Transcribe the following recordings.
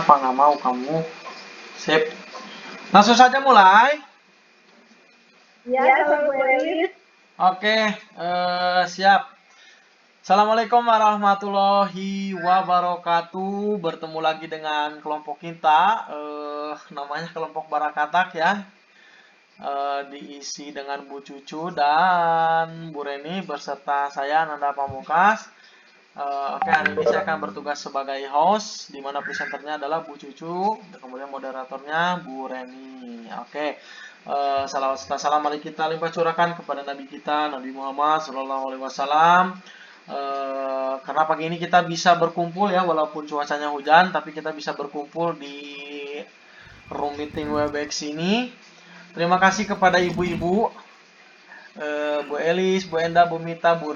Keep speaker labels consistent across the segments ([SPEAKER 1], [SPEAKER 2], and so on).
[SPEAKER 1] Apa nggak mau kamu? Sip. Langsung saja mulai.
[SPEAKER 2] Ya, kalau boleh.
[SPEAKER 1] Oke, siap. Assalamualaikum warahmatullahi wabarakatuh. Bertemu lagi dengan kelompok kita, namanya kelompok Barakatak ya. Diisi dengan Bu Cucu dan Bu Reni beserta saya Nanda Pamungkas. Oke, hari ini saya akan bertugas sebagai host, di mana presenternya adalah Bu Cucu, kemudian moderatornya Bu Reni. Oke, salawat serta salam mari kita limpah curahkan kepada Nabi kita, Nabi Muhammad SAW. Karena pagi ini kita bisa berkumpul ya, walaupun cuacanya hujan, tapi kita bisa berkumpul di room meeting Webex ini. Terima kasih kepada ibu-ibu, Bu Elis, Bu Enda, Bu Mita, Bu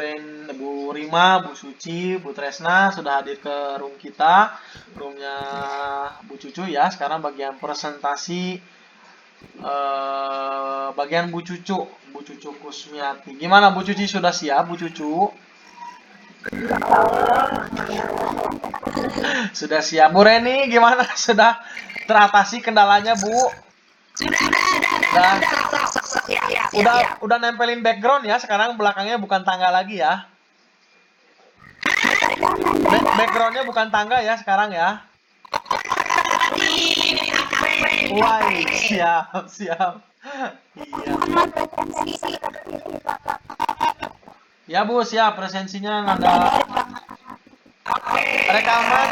[SPEAKER 1] Rima, Bu Suci, Bu Tresna sudah hadir ke room kita, roomnya Bu Cucu ya. Sekarang bagian presentasi, bagian Bu Cucu Kusmiati. Gimana Bu Cuci, sudah siap Bu Cucu? Sudah siap. Bu Reni gimana, sudah teratasi kendalanya Bu? Udah nempelin background ya, sekarang belakangnya bukan tangga lagi ya. Backgroundnya bukan tangga ya sekarang ya. Wah, siap. Iya. Ya Bu, siap presensinya Nanda. Rekaman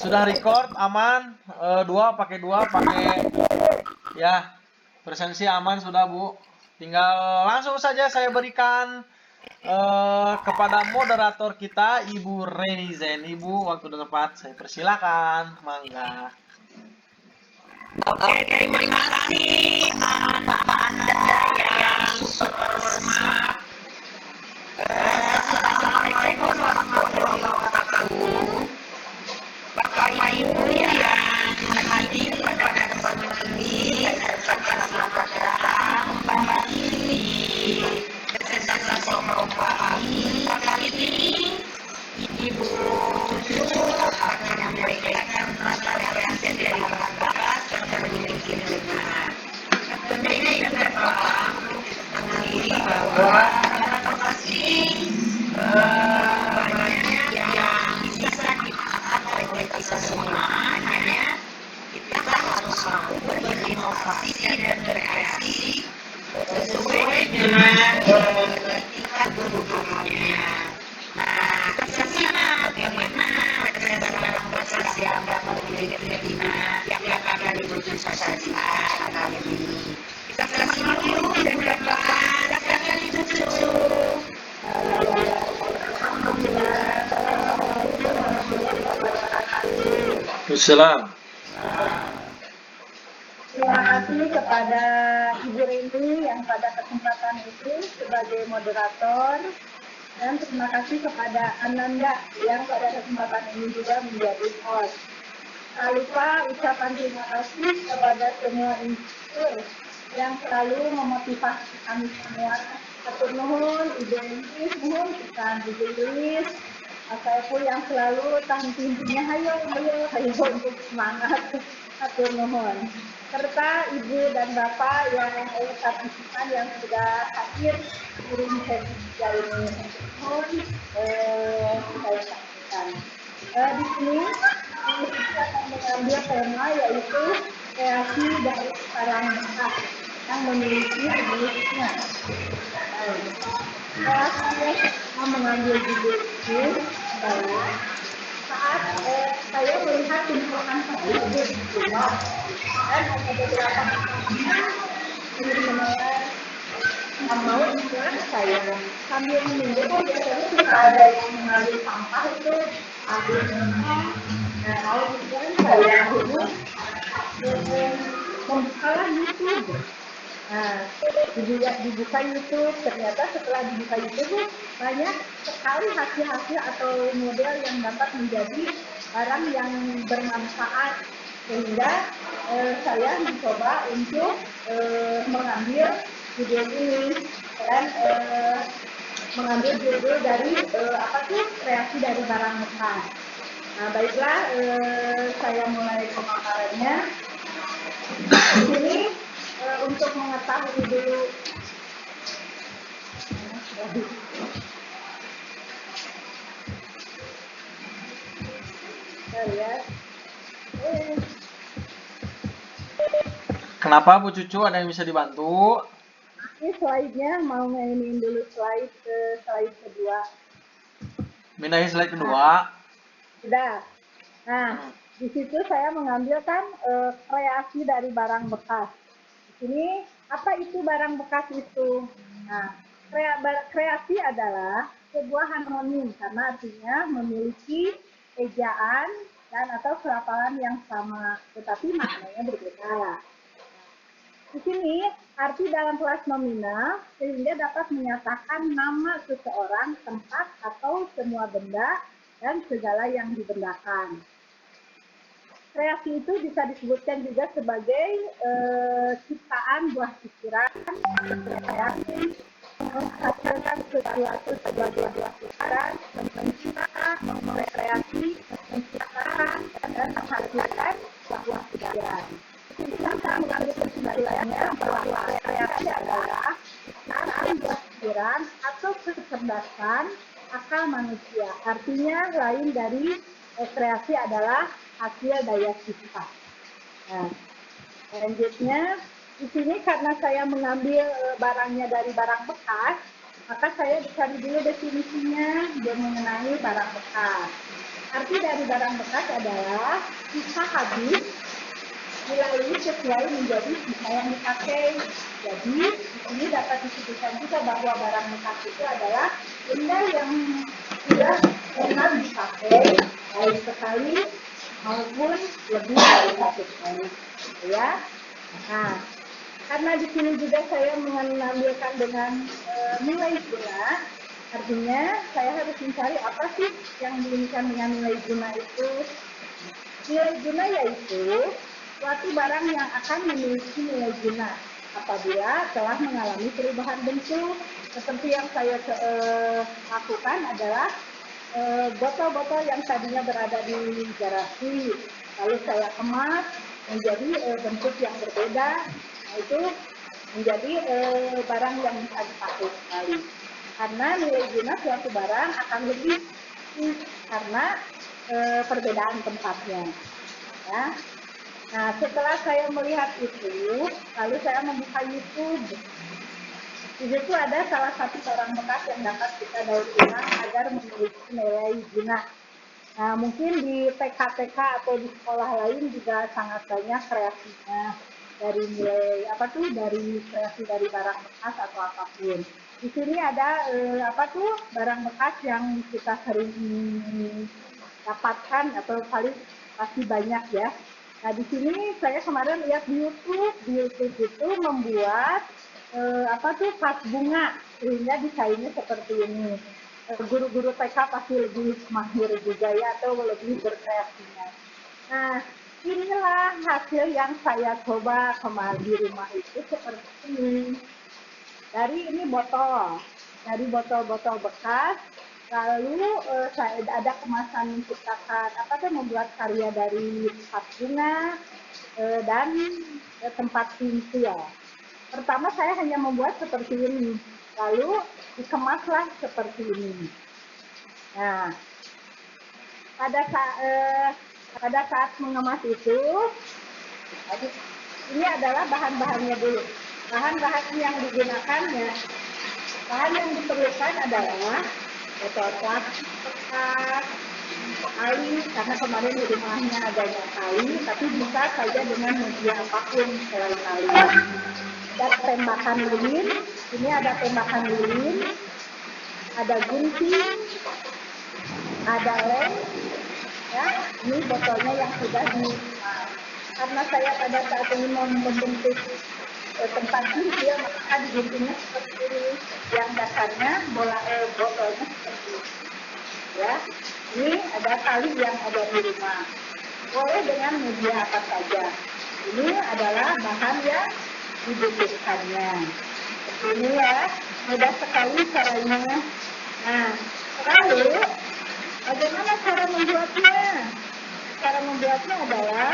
[SPEAKER 1] sudah record aman. Pakai ya. Presensi aman sudah Bu. Tinggal langsung saja saya berikan kepada moderator kita Ibu Reni Zen. Ibu, waktu dan tempat saya persilakan. Mangga.
[SPEAKER 3] Oke, terima kasih Bapak Anda yang semangat. Assalamualaikum warahmatullahi wabarakatuh. Bapak Ibu yang hadir pada kesempatan ini, selamat datang kembali di presentasi kelompok kami. Kali ini Ibu Cucu akan memberikan referensi dari Bapak serta memiliki dengan tentunya yang berdoa mengenai bahwa pasti banyak yang bisa dimakan oleh kita semua. Hanya kita harus mampu berinovasi dan berkreasi sesuai dengan tingkat kebutuhannya. Nah, kesana bagaimana dalam proses yang dapat diterima yang akan dibutuhkan saja kali ini. Kita simak dulu dan berdoa akan dicucu.
[SPEAKER 1] Assalam.
[SPEAKER 2] Terima kasih kepada Ibu Reni yang pada kesempatan itu sebagai moderator, dan terima kasih kepada Ananda yang pada kesempatan ini juga menjadi host. Tak lupa ucapan terima kasih kepada semua instruktur yang selalu memotivasi kami semua. Atur nuhun, Ibu Reni, nuhun kita Ibu Elis, saya pun yang selalu tahan pintunya, hayo untuk semangat. Atur nuhun. Serta Ibu dan Bapak yang partisipan yang sudah hadir di room sesi ini. Mohon saya sampaikan. Di sini kita akan mengambil tema yaitu kreasi dari sekarang besar yang memiliki jenisnya. Kreasi yang mengambil judul itu adalah saat saya melihat tumpukan tersebut di rumah dan ada beberapa teman-teman yang mau ikut saya sambil menunggu biasanya suka ada yang mengambil sampah itu ambil sampah. Nah, kalau kemudian saya akhirnya membukalah YouTube. Nah, dibuka YouTube, ternyata setelah dibuka YouTube banyak sekali hasil-hasil atau model yang dapat menjadi barang yang bermanfaat, sehingga saya mencoba untuk mengambil video ini dan mengambil judul dari kreasi dari barang bekas. Nah, baiklah, saya mulai pemaparannya. Di sini untuk mengetahui dulu. Ya.
[SPEAKER 1] Kenapa Bu Cucu, ada yang bisa dibantu?
[SPEAKER 2] Ini slide-nya mau mainin dulu slide kedua.
[SPEAKER 1] Pindahin slide kedua.
[SPEAKER 2] Sudah. Nah, di situ saya mengambil kan kreasi dari barang bekas. Di sini apa itu barang bekas itu? Nah, kreasi adalah sebuah anonim karena artinya memiliki ejaan dan atau pelafalan yang sama, tetapi maknanya berbeda. Di sini arti dalam kelas nominal sehingga dapat menyatakan nama seseorang, tempat atau semua benda dan segala yang dibendakan. Kreasi itu bisa disebutkan juga sebagai ciptaan buah pikiran, kreasi, menghasilkan sesuatu sebagai buah pikiran, menciptakan, rekreasi, menciptakan, dan menghasilkan buah pikiran. Kita mengambil kesimpulannya bahwa kreasi adalah ciptaan buah pikiran atau kecerdasan akal manusia. Artinya lain dari kreasi adalah hasil daya cipta. Nah, selanjutnya di sini karena saya mengambil barangnya dari barang bekas, maka saya cari dulu definisinya mengenai barang bekas. Arti dari barang bekas adalah sisa habis dilalui sesuai menjadi sisa yang dipakai. Jadi di sini dapat disebutkan juga bahwa barang bekas itu adalah benda yang sudah pernah dipakai baik sekali maupun lebih dari satu kali, ya. Nah, karena di sini juga saya mengambilkan dengan nilai guna, artinya saya harus mencari apa sih yang diinginkan dengan nilai guna itu. Nilai guna yaitu suatu barang yang akan memiliki nilai guna apabila telah mengalami perubahan bentuk. Seperti yang saya lakukan adalah botol-botol yang tadinya berada di garasi, lalu saya kemas menjadi bentuk yang berbeda, nah itu menjadi barang yang bisa dipakai sekali. Karena nilai guna suatu barang akan lebih karena perbedaan tempatnya. Ya. Nah, setelah saya melihat itu, lalu saya membuka YouTube. Di situ ada salah satu barang bekas yang dapat kita daur ulang agar memiliki nilai guna. Nah, mungkin di TK-TK atau di sekolah lain juga sangat banyak kreasinya dari nilai dari kreasi dari barang bekas atau apapun. Di sini ada barang bekas yang kita sering dapatkan atau paling pasti banyak ya. Nah, di sini saya kemarin lihat di YouTube itu membuat vas bunga sehingga desainnya seperti ini. Guru-guru TK pasti lebih mahir juga ya atau lebih berkreasinya. Nah, inilah hasil yang saya coba kemarin di rumah itu seperti ini. Dari ini dari botol-botol bekas. Lalu saya ada kemasan menciptakan membuat karya dari vas bunga dan tempat pensil. Pertama saya hanya membuat seperti ini, lalu dikemaslah seperti ini. Nah, pada saat mengemas itu, ini adalah bahan-bahannya dulu. Bahan-bahan yang digunakan ya, bahan yang diperlukan adalah botol plastik bekas, tali, karena kemarin di rumahnya adanya tali, tapi bisa saja dengan media apapun selain tali. Ada tembakan lilin, ini ada tembakan lilin, ada gunting, ada lem, ya, ini botolnya yang sudah karena saya pada saat ini membentuk tempat pensil, maka diguntingnya seperti ini, yang dasarnya botolnya seperti ini, ya. Ini ada tali yang ada di rumah, boleh dengan media apa saja. Ini adalah bahan yang dibutuhkannya. Ini ya, mudah sekali caranya. Nah, lalu Bagaimana cara membuatnya? Cara membuatnya adalah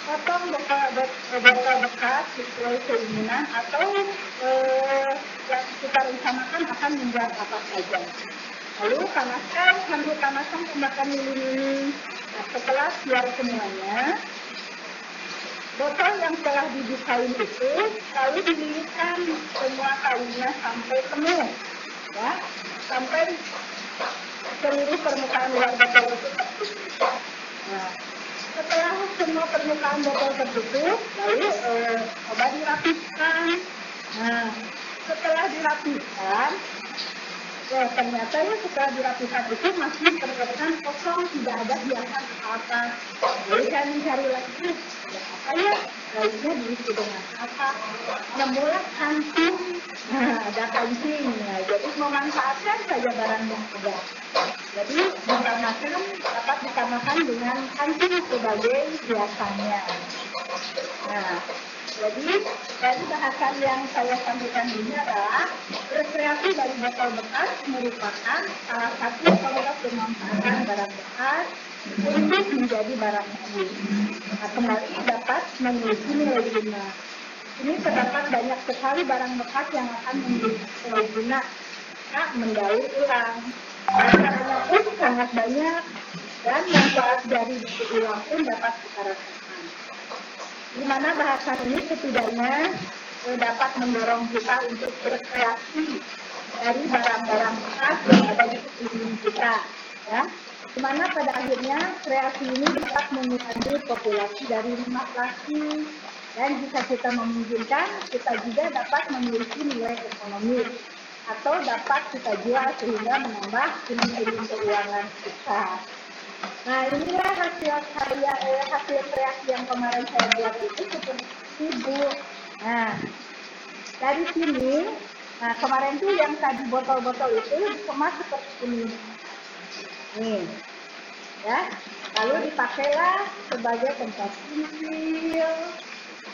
[SPEAKER 2] potong botol bekas sesuai keinginan atau yang kita rencanakan akan membuat apa saja. Lalu panaskan sambil panaskan pembakar lilin. Nah, setelah siap semuanya, botol yang telah didesain itu lalu dililitkan semua kalinya sampai penuh, ya, sampai seluruh permukaan luar botol itu tertutup. Nah, setelah semua permukaan botol tertutup, lalu coba dirapihkan. Nah, setelah dirapihkan, ternyata ya setelah dirapihkan itu masih terkesan kosong, tidak ada hiasan apa-apa. Lalu saya mencari lagi, apa ya? Lainnya diisi dengan apa? Nemulah kancing. Nah, ada kancing. Nah, jadi memanfaatkan saja barang yang ada. Jadi dapat ditambahkan dengan kancing sebagai hiasannya. Nah, jadi dari bahasan yang saya sampaikan ini adalah rekreasi dari botol bekas merupakan salah satu contoh pemanfaatan barang bekas untuk menjadi barang baru. Nah, kembali dapat memiliki nilai guna. Ini terdapat banyak sekali barang bekas yang akan memiliki nilai guna, mendaur ulang. Caranya pun sangat banyak dan manfaat dari ulang pun dapat kita rasakan. Di mana bahasan ini setidaknya dapat mendorong kita untuk berkreasi dari barang-barang bekas yang ada di sekeliling kita, ya. Di mana pada akhirnya kreasi ini dapat mengurangi populasi dari limbah plastik dan jika kita memungkinkan, kita juga dapat memiliki nilai ekonomi atau dapat kita jual sehingga menambah pundi-pundi keuangan kita. Nah, inilah hasil kreasi yang kemarin saya buat itu seperti itu. Nah, dari sini, nah kemarin tuh yang tadi botol-botol itu dikemas seperti ini. Nih, ya. Lalu dipakailah sebagai tempat pensil,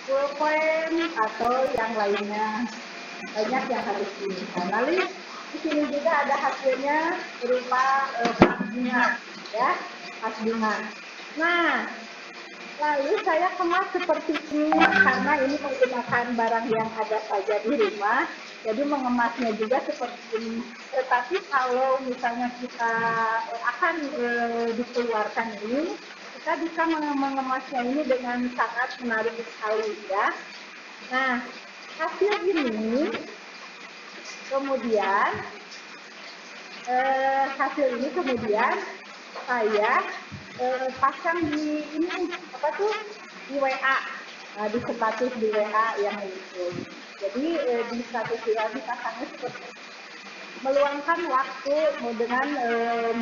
[SPEAKER 2] pulpen atau yang lainnya. Banyak yang harus ini. Nah, lalu di sini juga ada hasilnya berupa vas bunga, ya, vas bunga. Nah, lalu saya kemas seperti ini karena ini menggunakan barang yang ada saja di rumah, jadi mengemasnya juga seperti ini. Tetapi kalau misalnya kita akan dikeluarkan ini, kita bisa mengemasnya ini dengan sangat menarik sekali, ya. Nah, hasil ini kemudian saya pasang di ini apa tuh di WA, nah, di status di WA yang itu. Jadi di status WA dipasangnya seperti meluangkan waktu dengan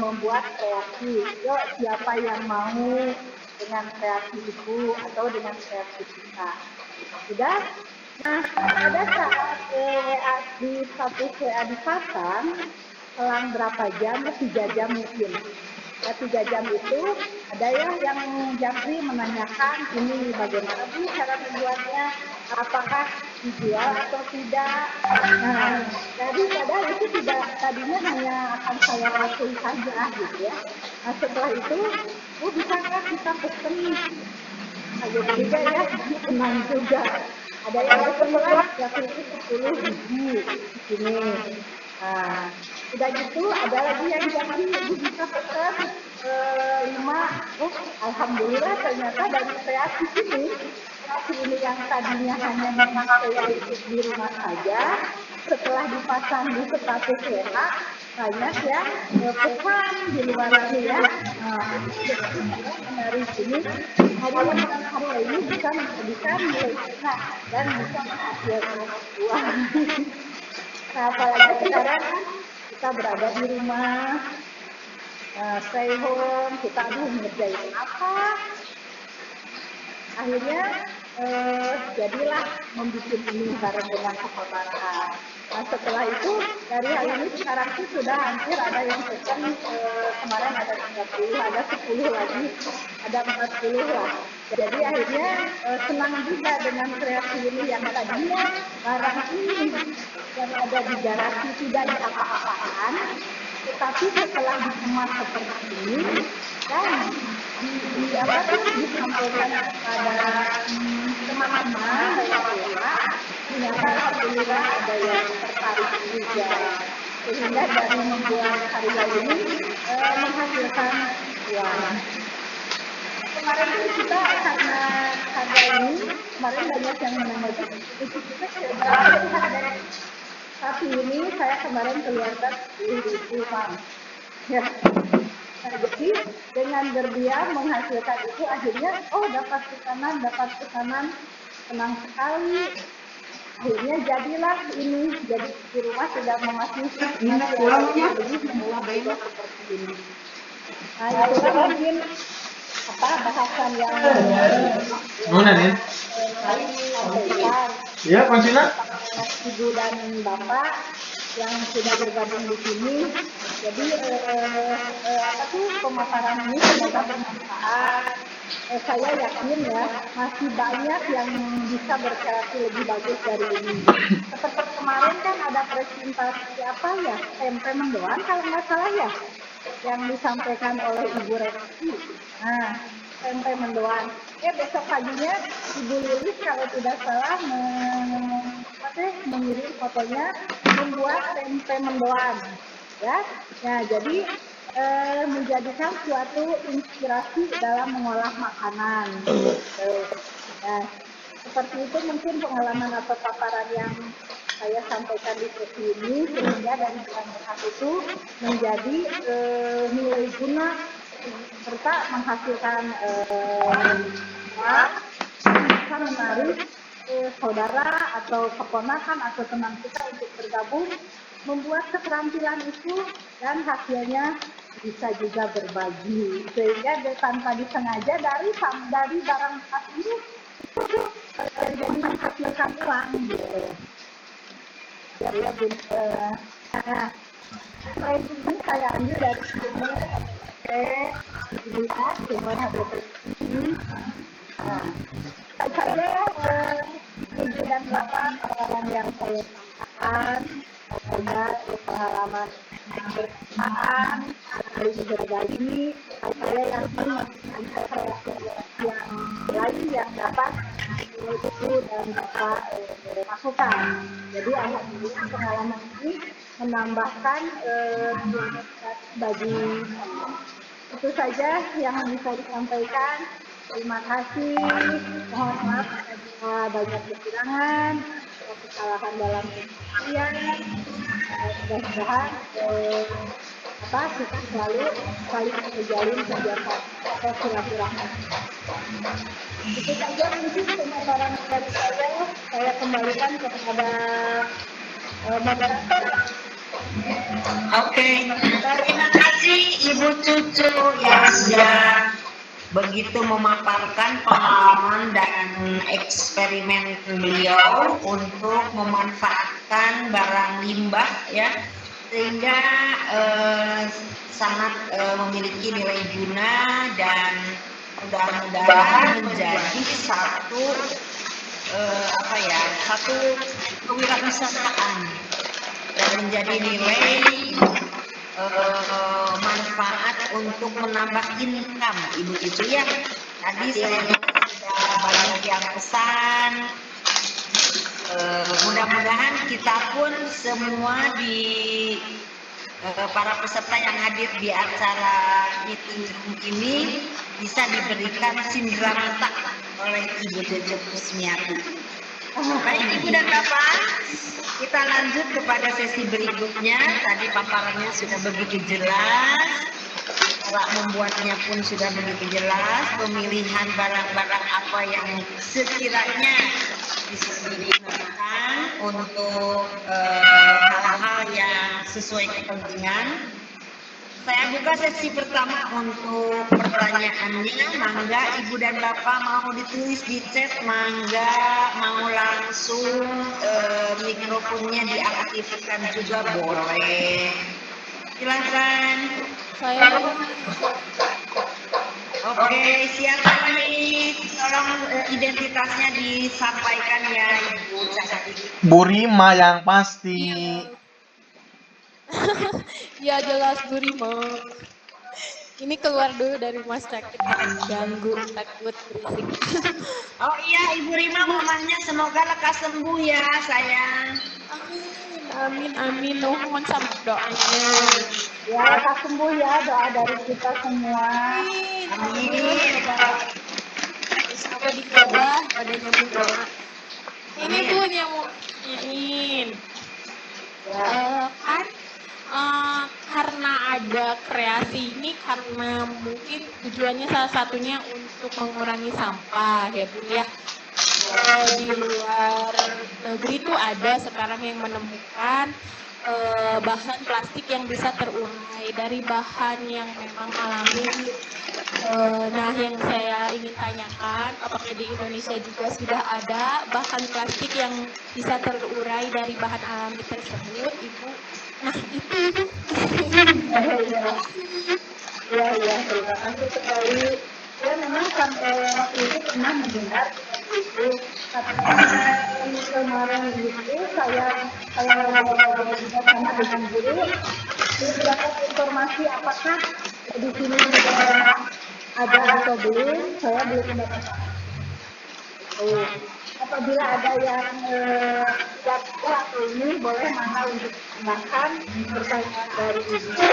[SPEAKER 2] membuat kreasi. Yuk, siapa yang mau dengan kreasi itu atau dengan kreasi kita? Sudah. Nah, pada saat WA di status WA dipasang, selang berapa jam? 3 jam mungkin. Nah, 3 jam itu ada yang japri menanyakan ini bagaimana Bu cara membuatnya, apakah dijual atau tidak. Nah, jadi padahal itu tidak, tadinya hanya akan saya pakai saja gitu ya. Nah, setelah itu Bu bisakah kita pesen? Ayo juga ya, senang juga. Ada yang setelah waktu itu 10 biji di sini. Nah, udah gitu ada lagi yang jadi ibu bisa pesan 5. Alhamdulillah ternyata dari kreasi ini yang tadinya hanya memakai di rumah saja, setelah dipasang di status WA banyak ya pesan di luar negeri ya. Nah, dari sini hari ini bisa menjadikan nilai guna dan bisa menghasilkan uang. Nah, apalagi sekarang kita berada di rumah, stay home, kita ngerjain apa? Akhirnya jadilah membuat ini bareng dengan kesabaran. Nah, setelah itu dari hal ini sekarang itu sudah hampir ada yang pesan, kemarin ada 30, ada 10 lagi, ada 40 lah. Jadi akhirnya senang juga dengan kreasi ini yang tadinya barang ini yang ada di garasi tidak diapa-apaan, Tetapi setelah dikemas seperti ini dan disampaikan kepada teman-teman banyak pihak, ternyata alhamdulillah ada yang tertarik juga, sehingga dari membuat karya ini menghasilkan uang. Kemarin kan kita karena harga ini, kemarin banyak yang menanyakan itu kita berapa sih harganya? Tapi ini saya kemarin keluarkan 10.000 Bang. Ya. Nah, jadi dengan berdiam menghasilkan itu akhirnya dapat pesanan, senang sekali. Akhirnya jadilah ini, jadi di rumah sudah memasang lebih memulai beda seperti ini. Nah, itulah mungkin bahasan yang
[SPEAKER 1] Mana nih?
[SPEAKER 2] sampaikan.
[SPEAKER 1] Iya, Konsina.
[SPEAKER 2] Ibu dan Bapak yang sudah bergabung di sini. Jadi pemaparan ini semoga bermanfaat. Saya yakin ya masih banyak yang bisa berkreasi lebih bagus dari ini. Seperti kemarin kan ada presentasi tempe mendoan kalau nggak salah ya, yang disampaikan oleh Ibu Reksi. Nah, tempe mendoan. Besok paginya Ibu Lilis kalau tidak salah mengirim fotonya membuat tempe mendoan. Ya, nah jadi menjadikan suatu inspirasi dalam mengolah makanan. Nah, seperti itu mungkin pengalaman atau paparan yang saya sampaikan di sesi ini, sehingga dari berkat itu menjadi nilai guna serta menghasilkan bisa menarik saudara atau keponakan atau teman kita untuk bergabung membuat keterampilan itu, dan hasilnya bisa juga berbagi, sehingga tanpa disengaja dari barang bekas ini jadi menghasilkan uang gitu. Jadi ini saya ambil dari sumber sumber ini. Saya Ibu dan Bapak orang yang saya lakukan, ada pengalaman bersamaan, saling berbagi. Saya yakin yang lain yang dapat itu dan dapat masukan. Jadi alhamdulillah pengalaman ini menambahkan bagi itu saja yang bisa disampaikan. Terima kasih. Mohon maaf jika banyak kekurangan, kesalahan dalam penyampaian. Mudah-mudahan kita selalu saling menjalin kegiatan atau silaturahmi. Itu saja mungkin pemaparan dari saya kembalikan kepada moderator.
[SPEAKER 3] Oke, terima kasih Ibu Cucu yang sudah begitu memaparkan pengalaman dan eksperimen beliau untuk memanfaatkan barang limbah ya, sehingga sangat memiliki nilai guna dan mudah-mudahan menjadi satu kewirausahaan dan menjadi nilai manfaat untuk menambah income Ibu Cucu ya. Tadi saya sudah banyak yang pesan. Mudah-mudahan kita pun semua di para peserta yang hadir di acara meeting room ini bisa diberikan sindrata oleh Ibu Cucu Kusmiati. Baik Ibu dan Bapak, kita lanjut kepada sesi berikutnya. Tadi paparannya sudah begitu jelas, cara membuatnya pun sudah begitu jelas, pemilihan barang-barang apa yang sekiranya bisa digunakan untuk hal-hal yang sesuai kepentingan. Saya buka sesi pertama untuk pertanyaannya. Mangga Ibu dan Bapak mau ditulis di chat, mangga mau langsung mikrofonnya diaktifkan juga boleh. Silakan.
[SPEAKER 4] Saya
[SPEAKER 3] Oke, siapa ini? Tolong identitasnya disampaikan ya Ibu Cantik.
[SPEAKER 1] Bu Rima yang pasti.
[SPEAKER 4] Ya jelas Bu Rima. Ini keluar dulu dari rumah sakit, ganggu, takut berisik.
[SPEAKER 3] Oh iya, Ibu Rima mamahnya semoga lekas sembuh ya, sayang.
[SPEAKER 4] Amin, nuhun sama doanya.
[SPEAKER 2] Ya, lekas sembuh ya, doa dari kita semua.
[SPEAKER 3] Amin.
[SPEAKER 4] Semoga dijabah pada nyambung doa. Ini Bu yang mau nanyain. Kan karena ada kreasi ini karena mungkin tujuannya salah satunya untuk mengurangi sampah ya Bu ya. Di luar negeri tuh ada sekarang yang menemukan bahan plastik yang bisa terurai dari bahan yang memang alami. Nah, yang saya ingin tanyakan, apakah di Indonesia juga sudah ada bahan plastik yang bisa terurai dari bahan alami tersebut, Ibu? Nah, itu.
[SPEAKER 2] Ya, terima kasih sekali. Ya, memang sampai waktu itu pernah mendengar seperti itu. Tapi kemarin itu saya ngobrol juga sama dengan guru. Belum dapat informasi apakah di sini sudah ada atau belum. Saya belum mendapatkan. Apabila ada yang tidak tahu atau ini boleh mana untuk makan pertanyaan dari ibu.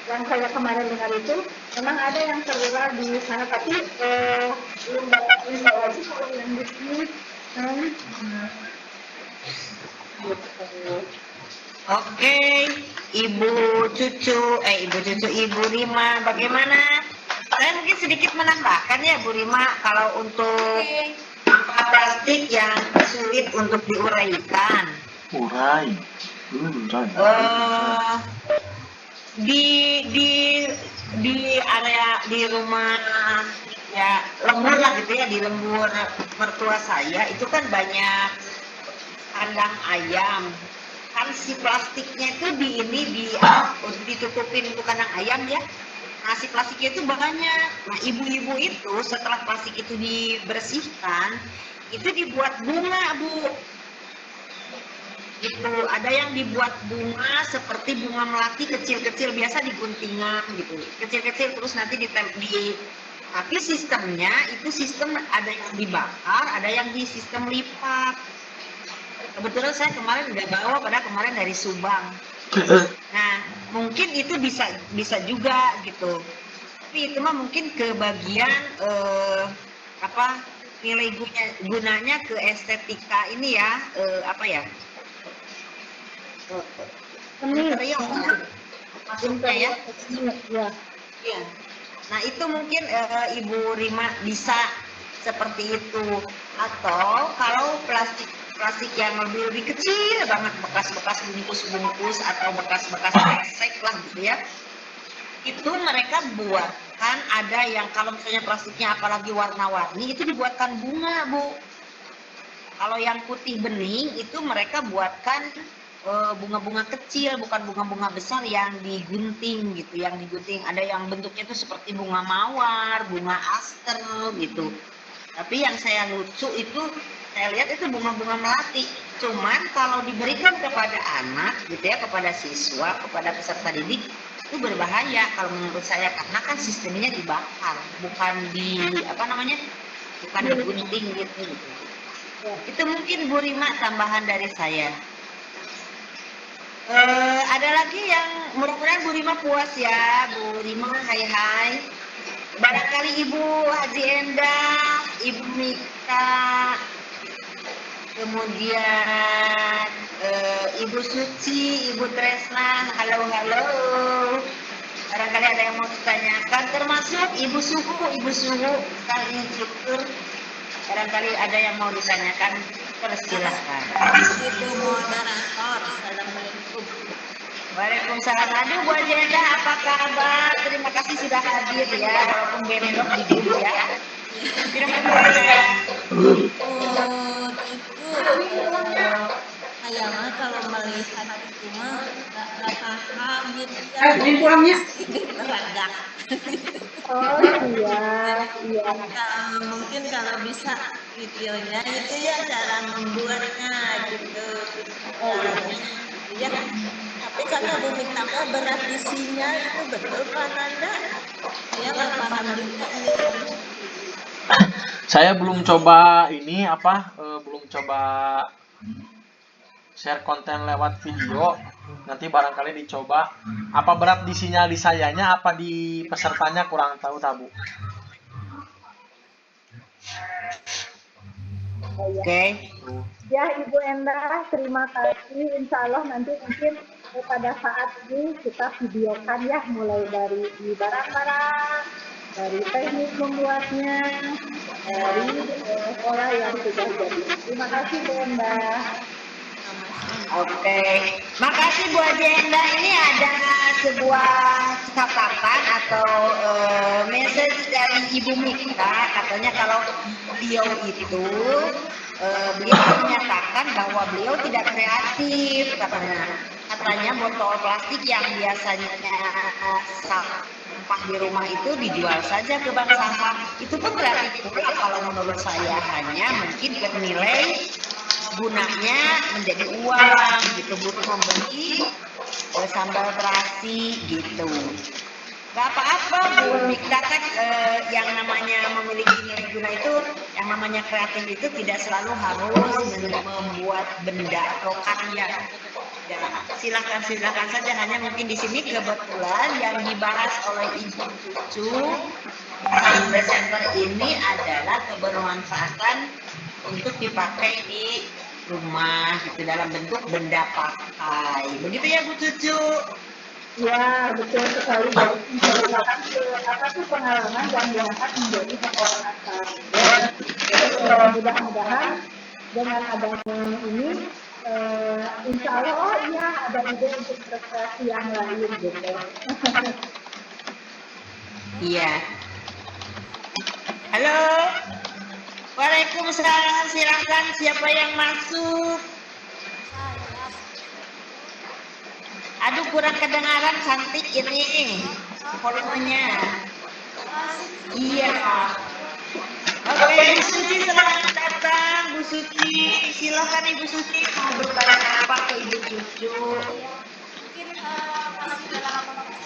[SPEAKER 2] Yang saya kemarin dengar itu memang ada yang terurai di sana tapi belum dapat info lagi kalau yang di sini.
[SPEAKER 3] Oke, Ibu Rima, bagaimana? Saya mungkin sedikit menambahkan ya Bu Rima, kalau untuk sampah plastik yang sulit untuk diuraikan.
[SPEAKER 1] Urai.
[SPEAKER 3] Di area di rumah ya lembur lah gitu ya, di lembur mertua saya itu kan banyak kandang ayam. Kan si plastiknya itu ditutupin untuk kandang ayam ya. Nah, si plastiknya itu banyak. Nah, ibu-ibu itu setelah plastik itu dibersihkan, itu dibuat bunga, Bu. Gitu. Ada yang dibuat bunga seperti bunga melati kecil-kecil, biasa di guntingan gitu. Kecil-kecil terus nanti tapi sistemnya itu sistem ada yang dibakar, ada yang di sistem lipat. Kebetulan saya kemarin udah bawa, padahal kemarin dari Subang. Nah, mungkin itu bisa juga gitu. Tapi itu mah mungkin ke bagian nilai gunanya ke estetika ini ya, interior maksudnya ya. Iya. Nah, itu mungkin Ibu Rima bisa seperti itu. Atau kalau plastik yang lebih kecil banget, bekas-bekas bungkus-bungkus atau bekas-bekas kresek lah gitu ya, itu mereka buatkan, ada yang kalau misalnya plastiknya apalagi warna-warni itu dibuatkan bunga, Bu. Kalau yang putih bening itu mereka buatkan bunga-bunga kecil, bukan bunga-bunga besar yang digunting gitu, yang digunting. Ada yang bentuknya itu seperti bunga mawar, bunga aster gitu. Tapi yang saya lucu itu, saya lihat itu bunga-bunga melati. Cuman kalau diberikan kepada anak gitu ya, kepada siswa, kepada peserta didik, itu berbahaya kalau menurut saya, karena kan sistemnya dibakar, bukan bukan digunting gitu. Itu mungkin Bu Rima tambahan dari saya. Ada lagi yang mudah-mudahan Bu Rima puas ya. Bu Rima, hai. Barangkali Ibu Haji Endah, Ibu Mika, kemudian Ibu Suci, Ibu Tresna, halo. Barangkali ada yang mau ditanyakan, termasuk Ibu Suhu, kali ini struktur. Barangkali ada yang mau ditanyakan, persilahkan.
[SPEAKER 4] Ibu moderator, assalamualaikum.
[SPEAKER 3] Waalaikumsalam. Aduh, Bu Ajenda, apa kabar? Terima kasih sudah hadir ya, walaupun benedok di dulu ya.
[SPEAKER 4] Saya mah kalau melihat itu mah nggak paham gitu ya. Meledak.
[SPEAKER 2] Oh iya.
[SPEAKER 4] Mungkin kalau bisa videonya itu ya cara membuatnya gitu. Ya
[SPEAKER 3] Kata Bu Mita berat di sinyal itu betul Pak Nanda? Saya nggak paham juga ini.
[SPEAKER 1] Saya belum coba ini belum coba share konten lewat video. Nanti barangkali dicoba. Apa berat di sinyal di sayanya, apa di pesertanya kurang tahu Tabu.
[SPEAKER 3] Oke.
[SPEAKER 2] Ya Ibu Endah, terima kasih. Insya Allah nanti mungkin pada saat ini kita videokan ya, mulai dari barang-barang, dari teknik membuatnya, dari pola yang sudah jadi. Terima kasih Bu Endah.
[SPEAKER 3] Oke, makasih Bu Ajenda. Ini ada sebuah catatan atau message dari Ibu Mika. Katanya kalau beliau itu beliau menyatakan bahwa beliau tidak kreatif katanya botol plastik yang biasanya sampah di rumah itu dijual saja ke bank sampah. Itu pun kreatif pula kalau menurut saya, hanya mungkin bernilai gunanya menjadi uang gitu, butuh membeli sambal terasi gitu. Gak apa-apa Bu Mika, kan yang namanya memiliki nilai guna itu, yang namanya kreatif itu tidak selalu harus membuat benda atau karya. Ya, silakan saja, hanya mungkin di sini kebetulan yang dibahas oleh Ibu Cucu presenter ini adalah kebermanfaatan untuk dipakai di rumah gitu dalam bentuk benda pakai. Begitu ya Bu Cucu?
[SPEAKER 2] Ya, betul sekali. Apa pengalaman yang diangkat menjadi pengalaman. Mudah-mudahan dengan adanya ini, insya Allah ya ada ide untuk prestasi yang lain gitu.
[SPEAKER 3] Iya. Halo. Waalaikumsalam. Silakan, siapa yang masuk? Aduh, kurang kedengaran cantik ini volumenya. Iya. Oke, Bu Suci, selamat datang Bu Suci. Silakan Ibu Suci, mau bertanya apa ke Ibu Cucu?
[SPEAKER 5] Mungkin masih dalam konteks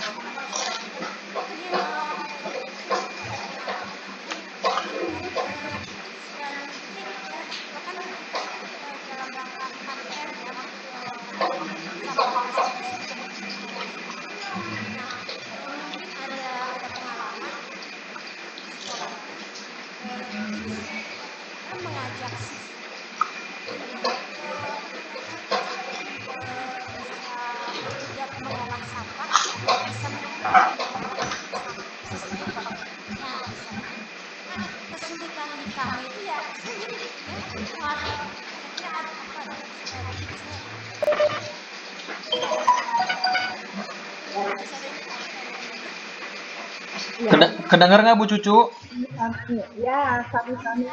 [SPEAKER 5] dalam rangka konten ya, sama plastik. Nah, mungkin ada pengalaman sekolah mengajak mengolah sampah bisa kesulitan di kami itu ya sulit ya, kira-kira apa
[SPEAKER 1] Kedengar nggak Bu Cucu?
[SPEAKER 2] Ya, kami.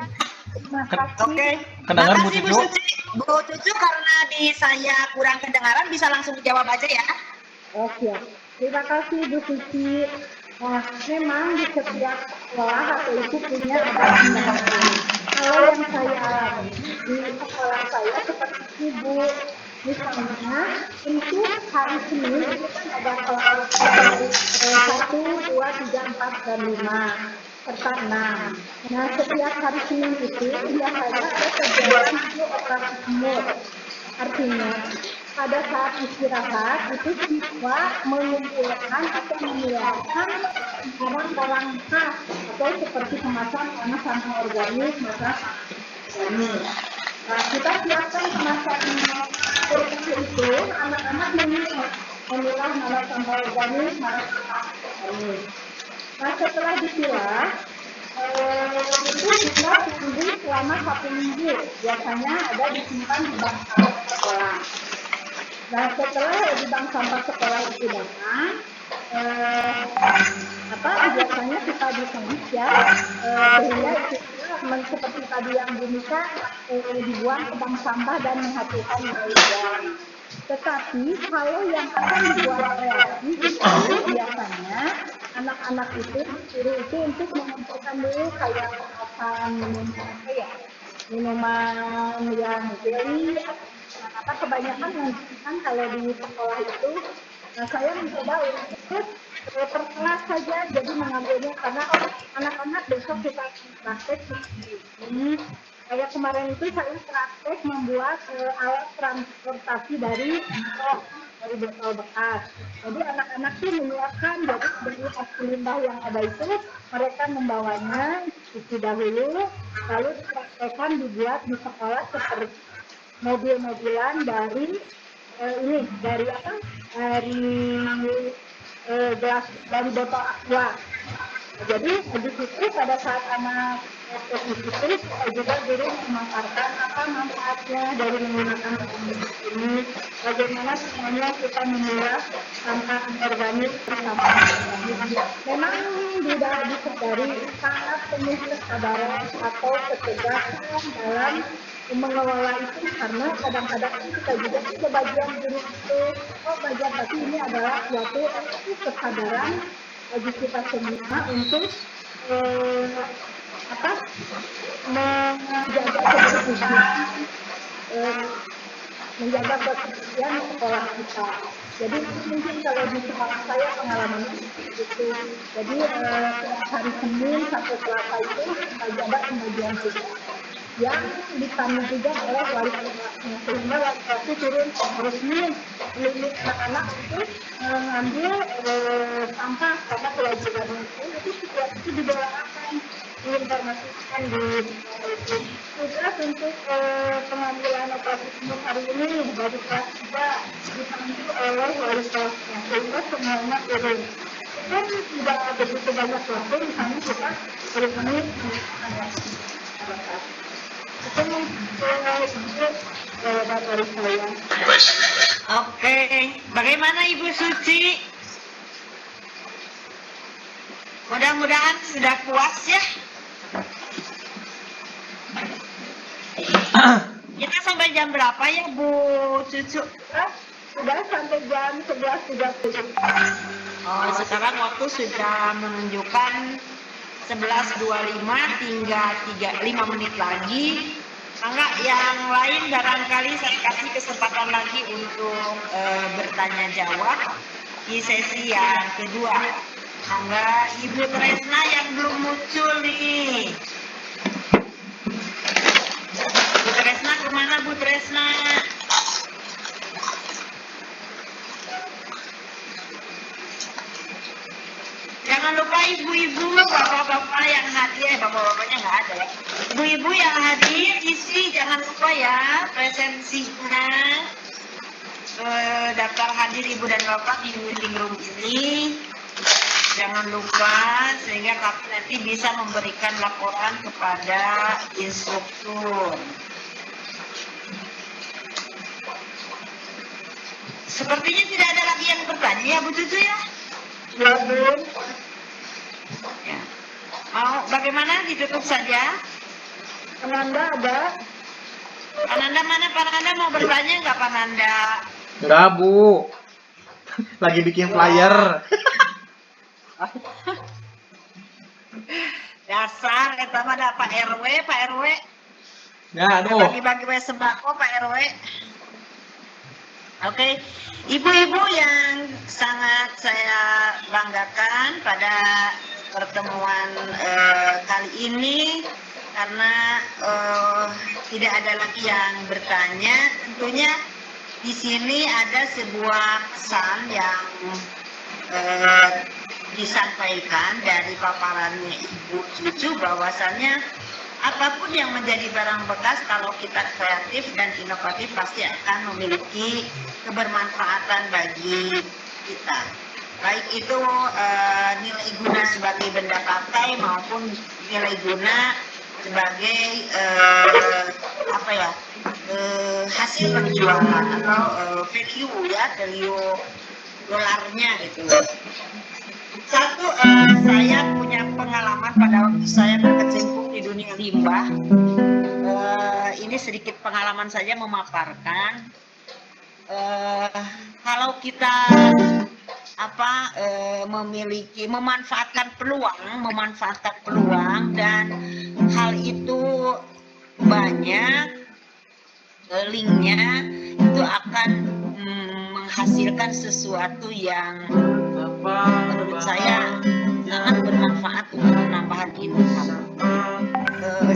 [SPEAKER 3] Oke.
[SPEAKER 1] Kedengar Bu
[SPEAKER 3] Makasih,
[SPEAKER 1] Cucu?
[SPEAKER 3] Bu Cucu, karena di saya kurang kedengaran, bisa langsung dijawab aja ya.
[SPEAKER 2] Oke. Terima kasih Bu Suci. Nah, memang di setiap sekolah atau itu punya ada pengalaman. Kalau yang saya alami di sekolah saya seperti Ibu, misalnya untuk hari Senin itu kan ada kelas 1, 2, 3, 4, dan 5 serta 6. Nah, setiap hari Senin itu biasanya ada kegiatan itu operasi semut. Artinya pada saat istirahat itu siswa mengumpulkan atau memilahkan barang-barang khas atau seperti kemasan karena sampah organik, maka organik. Nah, kita siapkan kemasan itu, anak-anak memilah mana sampah organik, mana sampah organik. Nah, setelah dipilah, itu kita tunggu selama 1 minggu. Biasanya ada disimpan di bank sampah sekolah. Nah, setelah di bank sampah sekolah itu datang, biasanya kita ditulis ya, sehingga itu seperti tadi yang Bunika dibuang ke bank sampah dan menghasilkan nilai uang. Tetapi kalau yang akan dibuat kreatif itu biasanya anak-anak itu disuruh itu untuk mengumpulkan dulu kayak kemasan minuman yang jelly, kebanyakan kan kalau di sekolah itu saya mencoba untuk per kelas saja, jadi mengambilnya karena anak-anak besok kita praktek ini. Kayak kemarin itu saya praktek membuat alat transportasi dari botol bekas. Jadi anak-anak tuh menyiapkan, jadi dari aksi limbah yang ada itu mereka membawanya isi dahulu, lalu dipraktekkan dibuat di sekolah seperti mobil-mobilan dari dari apa? Dari gelas, dari botol aqua. Jadi di situ pada saat anak itu juga guru memaparkan apa manfaatnya dari menggunakan bahan ini, bagaimana semuanya kita memilah sampah organik sampah organik. Memang tidak disadari sangat penuh kesadaran atau ketegasan dalam mengelola itu, karena kadang-kadang kita juga sebagian guru itu belajar, tapi ini adalah suatu kesadaran bagi kita semua untuk menjaga kebersihan, menjaga kebersihan sekolah kita. Jadi mungkin kalau di sekolah saya pengalamannya itu. Jadi hari Senin sampai Selasa itu ada pembagian tugas yang ditanggung juga oleh wali kelasnya, sehingga wali kelasnya turun resmi limit anak-anak untuk mengambil sampah, karena kewajibannya itu didoakan, diinformasikan di tugas untuk pengambilan operasi umum hari ini dari kelas 3 dipanggil oleh wali kelasnya, sehingga semuanya turun. Kan tidak begitu banyak waktu, misalnya kita bermenit dari saya.
[SPEAKER 3] Oke, bagaimana Ibu Suci? Mudah-mudahan sudah puas ya. Kita sampai jam berapa ya Bu Cucu?
[SPEAKER 2] Sudah sampai jam 11.30.
[SPEAKER 3] Oh, sekarang waktu sudah menunjukkan 11.25, tinggal 5 menit lagi. Mangga yang lain barangkali saya kasih kesempatan lagi untuk bertanya jawab di sesi yang kedua. Mangga Ibu Tresna yang belum muncul nih. Bu Tresna kemana Bu Tresna? Jangan lupa ibu-ibu, bapak-bapak yang hadir, bapak-bapaknya nggak ada ya. Ibu-ibu yang hadir isi jangan lupa ya presensinya, daftar hadir ibu dan bapak di meeting room ini. Jangan lupa sehingga kami nanti bisa memberikan laporan kepada instruktur. Sepertinya tidak ada lagi yang bertanya ya Bu Cucu ya?
[SPEAKER 2] Ya, Bu.
[SPEAKER 3] Ya. Mau bagaimana ditutup saja?
[SPEAKER 2] Ananda ada?
[SPEAKER 3] Pananda mana? Pananda mau bertanya nggak Pananda?
[SPEAKER 1] Enggak, Bu. Lagi bikin flyer.
[SPEAKER 3] Dasar, eta mah ada Pak RW, Pak RW.
[SPEAKER 1] Ya, aduh.
[SPEAKER 3] Bagi-bagi sembako Pak RW. Oke, ibu-ibu yang sangat saya banggakan pada pertemuan kali ini, karena tidak ada lagi yang bertanya. Tentunya di sini ada sebuah pesan yang disampaikan dari paparannya Ibu Cucu, bahwasannya apapun yang menjadi barang bekas, kalau kita kreatif dan inovatif pasti akan memiliki kebermanfaatan bagi kita. Baik itu nilai guna sebagai benda pakai maupun nilai guna sebagai hasil penjualan atau value dolarnya gitu. Satu, saya punya pengalaman pada waktu saya berkecimpung di dunia limbah. Ini sedikit pengalaman saja memaparkan. Kalau kita memanfaatkan peluang dan hal itu banyak linknya, itu akan menghasilkan sesuatu yang menurut saya sangat bermanfaat untuk penambahan income.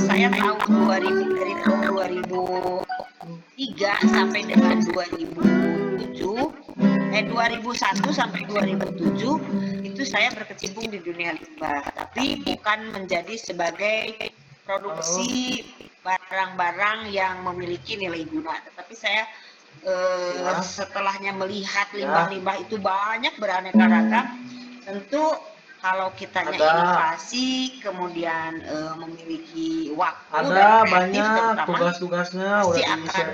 [SPEAKER 3] Saya tahu dari tahun 2003 sampai dengan 2001 sampai 2007 itu saya berkecimpung di dunia limbah, tapi bukan menjadi sebagai produksi barang-barang yang memiliki nilai guna, tetapi saya setelahnya melihat limbah-limbah itu banyak beraneka ragam. Tentu kalau kitanya inovasi, kemudian memiliki waktu dan kreatif, terutama
[SPEAKER 1] tugas-tugasnya
[SPEAKER 3] pasti
[SPEAKER 1] udah
[SPEAKER 3] akan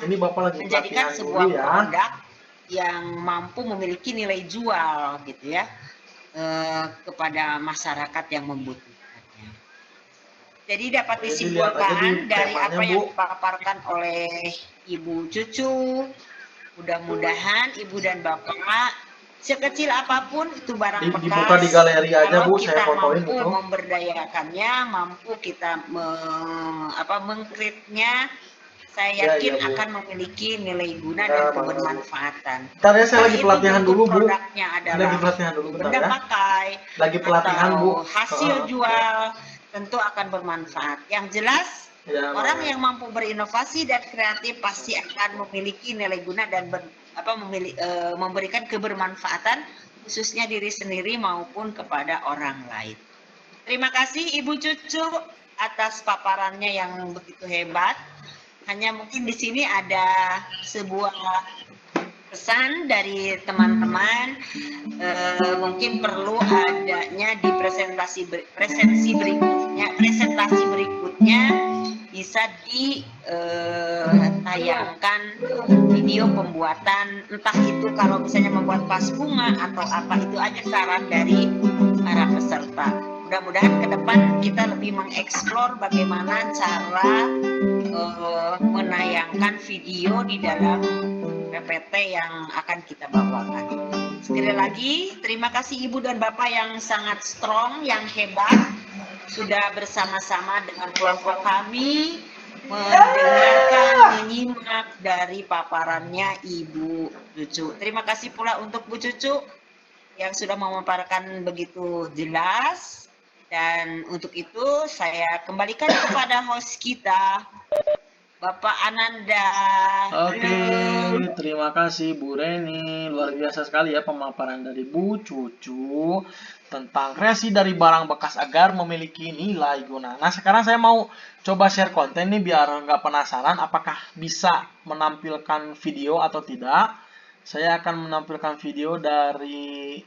[SPEAKER 1] ini Bapak lagi
[SPEAKER 3] menjadikan
[SPEAKER 1] pelatihan
[SPEAKER 3] sebuah
[SPEAKER 1] dulu ya.
[SPEAKER 3] produk yang mampu memiliki nilai jual gitu ya kepada masyarakat yang membutuhkannya. Jadi dapat disimpulkan dari apa yang dipaparkan oleh Ibu Cucu, mudah-mudahan Ibu dan Bapak sekecil apapun itu barang bekas,
[SPEAKER 1] dibuka di galeri aja Bu, saya fotoin
[SPEAKER 3] mampu
[SPEAKER 1] itu.
[SPEAKER 3] memberdayakannya, mampu kita mengkritnya, saya yakin akan memiliki nilai guna dan kebermanfaatan.
[SPEAKER 1] Bentar ya, saya lagi pelatihan dulu Bu.
[SPEAKER 3] Produknya adalah
[SPEAKER 1] Lagi pelatihan dulu bentar
[SPEAKER 3] benda
[SPEAKER 1] ya.
[SPEAKER 3] pakai,
[SPEAKER 1] Lagi pelatihan
[SPEAKER 3] atau
[SPEAKER 1] Bu.
[SPEAKER 3] hasil jual, tentu akan bermanfaat. Yang jelas orang yang mampu berinovasi dan kreatif pasti akan memiliki nilai guna dan memberikan kebermanfaatan khususnya diri sendiri maupun kepada orang lain. Terima kasih Ibu Cucu atas paparannya yang begitu hebat. Hanya mungkin di sini ada sebuah pesan dari teman-teman, mungkin perlu adanya di presentasi berikutnya bisa ditayangkan video pembuatan, entah itu kalau misalnya membuat vas bunga atau apa, itu aja saran dari para peserta. Mudah-mudahan ke depan kita lebih mengeksplor bagaimana cara menayangkan video di dalam PPT yang akan kita bawakan. Sekali lagi, terima kasih Ibu dan Bapak yang sangat strong, yang hebat, sudah bersama-sama dengan kelompok kami mendengarkan, menyimak dari paparannya Ibu Cucu. Terima kasih pula untuk Bu Cucu yang sudah memaparkan begitu jelas. Dan untuk itu saya kembalikan kepada host kita, Bapak Ananda.
[SPEAKER 1] Oke, terima kasih Bu Reni. Luar biasa sekali ya pemaparan dari Bu Cucu tentang kreasi dari barang bekas agar memiliki nilai guna. Nah, sekarang saya mau coba share konten nih biar nggak penasaran apakah bisa menampilkan video atau tidak. Saya akan menampilkan video dari